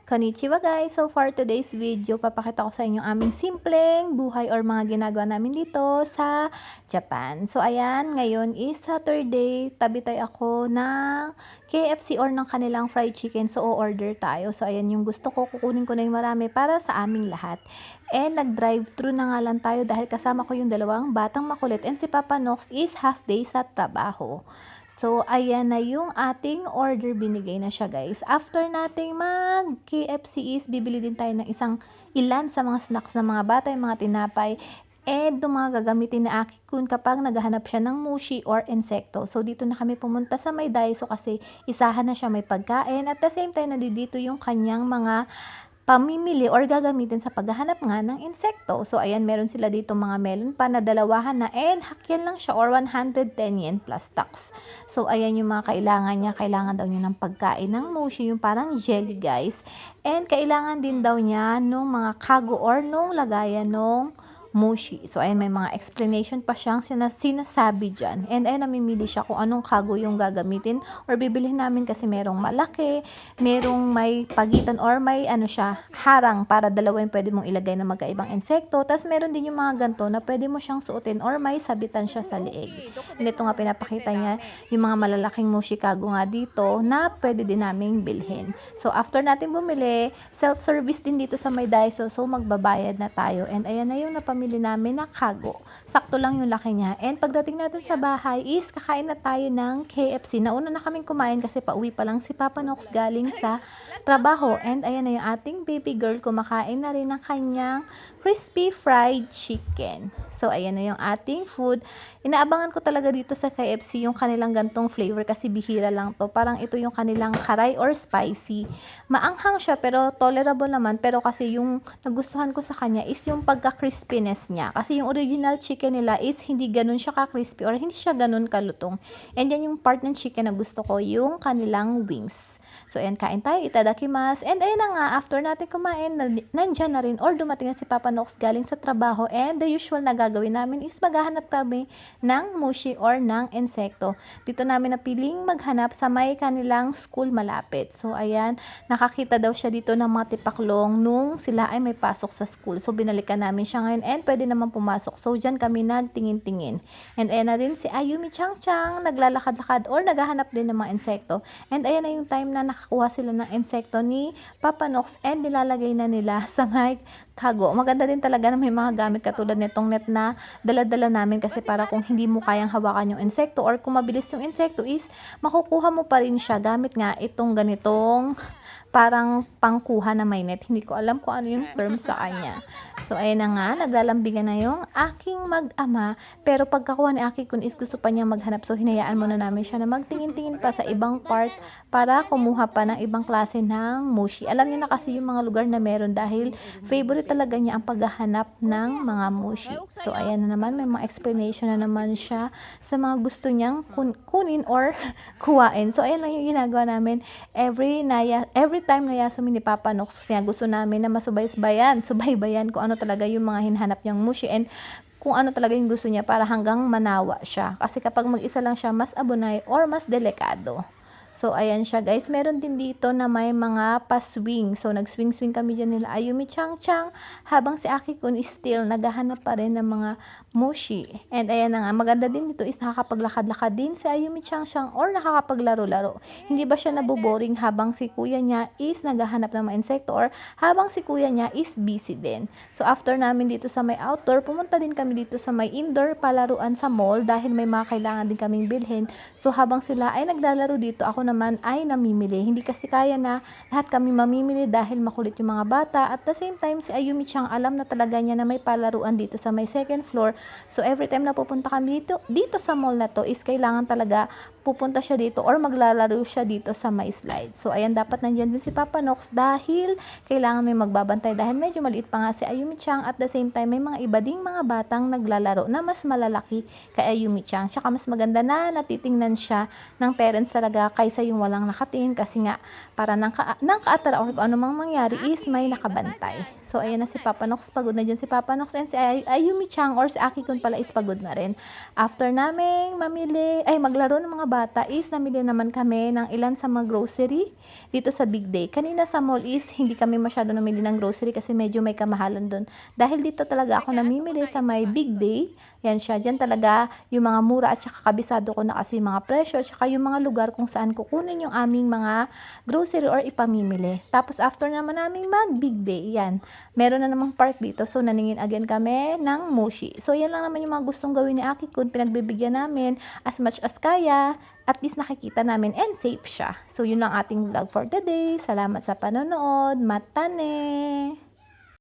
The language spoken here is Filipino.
Konnichiwa guys! So for today's video, papakita ko sa inyo aming simpleng buhay or mga ginagawa namin dito sa Japan. So ayan, ngayon is Saturday, tabi-tay ako ng KFC or ng kanilang fried chicken. So o-order tayo. So ayan yung gusto ko, kukunin ko na yung marami para sa aming lahat. And nag-drive-thru na nga lang tayo dahil kasama ko yung dalawang batang makulit. And si Papa Nox is half day sa trabaho. So, ayan na yung ating order. Binigay na siya, guys. After nating mag-KFC is, bibili din tayo ng ilan sa mga snacks ng mga bata, yung mga tinapay, and yung mga gagamitin na Aki-kun kapag naghahanap siya ng mushi or insekto. So, dito na kami pumunta sa may Daiso kasi isahan na siya may pagkain. At the same time, nandito yung kanyang mga pamimili or gagamitin sa paghahanap nga ng insekto. So, ayan, meron sila dito mga melon pa na dalawahan na and hakyan lang siya or 110 yen plus tax. So, ayan yung mga kailangan niya. Kailangan daw niya ng pagkain ng mushi, yung parang jelly, guys. And kailangan din daw niya nung mga kago or nung lagayan nung mushi. So, ayan, may mga explanation pa siyang sinasabi dyan. And ayan, namimili siya kung anong kago yung gagamitin or bibilihin namin kasi merong malaki, merong may pagitan or may harang para dalawa yung pwede mong ilagay na magkaibang insekto. Tapos meron din yung mga ganto na pwede mo siyang suotin or may sabitan siya sa leeg. And ito nga pinapakita niya yung mga malalaking mushi kago nga dito na pwede din naming bilhin. So, after natin bumili, self-service din dito sa may Daiso. So, magbabayad na tayo. And ayan na yung napamili namin na kago. Sakto lang yung laki niya. And pagdating natin sa bahay is kakain na tayo ng KFC. Nauna na kaming kumain kasi pauwi pa lang si Papa Nox galing sa trabaho. And ayan na yung ating baby girl, kumakain na rin ng kanyang crispy fried chicken. So ayan na yung ating food. Inaabangan ko talaga dito sa KFC yung kanilang gantong flavor kasi bihira lang to. Parang ito yung kanilang karay or spicy. Maanghang siya pero tolerable naman. Pero kasi yung nagustuhan ko sa kanya is yung pagka-crispiness niya. Kasi yung original chicken nila is hindi ganun siya ka-crispy or hindi siya ganun kalutong. And yan yung part ng chicken na gusto ko, yung kanilang wings. So ayan, kain tayo, itadakimasu. And ayan na nga, after natin kumain, nandyan na rin or dumating na si Papa Nox galing sa trabaho. And the usual na gagawin namin is maghahanap kami ng mushi or ng insekto. Dito namin napiling maghanap sa may kanilang school malapit. So ayan, nakakita daw siya dito ng mga tipaklong nung sila ay may pasok sa school. So binalikan namin siya ngayon and pwede naman pumasok. So dyan kami nagtingin-tingin. And ayan na rin si Ayumi Chang-Chang, naglalakad-lakad or naghahanap din ng mga insekto. And ayan na yung time na nakakuha sila ng insekto ni Papa Nox and nilalagay na nila sa may kago. Maganda din talaga na may mga gamit katulad nitong net na dala-dala namin kasi para kung hindi mo kayang hawakan yung insekto or kung mabilis yung insekto is makukuha mo pa rin siya gamit nga itong ganitong parang pangkuha na may net. Hindi ko alam kung ano yung term sa kanya. So, ayan na nga, naglalambingan na yung aking mag-ama. Pero pagkakuha ni Aki-kun is gusto pa niya maghanap. So, hinayaan muna namin siya na magtingin-tingin pa sa ibang part para kumuha pa ng ibang klase ng mushi. Alam niya na kasi yung mga lugar na meron dahil favorite talaga niya ang paghahanap ng mga mushi. So, ayan na naman, may mga explanation na naman siya sa mga gusto niyang kunin or kuwain. So, ayan lang yung ginagawa namin every time na Yasumi ni Papa Nox kasi gusto namin na subaybayan kung ano talaga yung mga hinahanap niyang mushi and kung ano talaga yung gusto niya para hanggang manawa siya. Kasi kapag mag-isa lang siya, mas abunay or mas delikado. So, ayan siya guys. Meron din dito na may mga pa-swing. So, nag-swing-swing kami dyan nila Ayumi Chang-Chang habang si Aki-kun is still naghahanap pa rin ng mga mushi. And ayan na nga, maganda din dito is nakakapaglakad-lakad din si Ayumi Chang-Chang or nakakapaglaro-laro. Hindi ba siya naboboring habang si kuya niya is naghahanap ng mga insekto or habang si kuya niya is busy din. So, after namin dito sa may outdoor, pumunta din kami dito sa may indoor palaruan sa mall dahil may mga kailangan din kaming bilhin. So, habang sila ay naglalaro dito, ako naman ay namimili. Hindi kasi kaya na lahat kami mamimili dahil makulit yung mga bata. At the same time, si Ayumi Chang alam na talaga niya na may palaruan dito sa may second floor. So, every time na pupunta kami dito sa mall na to is kailangan talaga pupunta siya dito or maglalaro siya dito sa may slide. So, ayan, dapat nandiyan din si Papa Nox dahil kailangan may magbabantay dahil medyo maliit pa nga si Ayumi Chang. At the same time, may mga iba ding mga batang naglalaro na mas malalaki kay Ayumi Chang. Tsaka mas maganda na natitingnan siya ng parents talaga kaysa isa yung walang nakatingin kasi nga para nang kaatara or kung ano mang mangyari is may nakabantay. So ayan na si Papa Nox, pagod na dyan si Papa Nox, and si Ayumi Chang or si Aki Kun pala is pagod na rin. After naming maglaro ng mga bata is namili naman kami ng ilan sa mga grocery dito sa Big Day. Kanina sa mall is hindi kami masyado namili ng grocery kasi medyo may kamahalan doon. Dahil dito talaga ako namimili sa may Big Day. Yan siya. Diyan talaga yung mga mura at saka kabisado ko na kasi mga presyo at saka yung mga lugar kung saan kukunin yung aming mga grocery or ipamimili. Tapos after naman namin mag Big Day, yan. Meron na namang park dito. So naningin again kami ng Moshi. So yan lang naman yung mga gustong gawin ni Aki Kun. Pinagbibigyan namin as much as kaya. At least nakikita namin and safe siya. So yun lang ating vlog for today. Salamat sa panonood. Matane!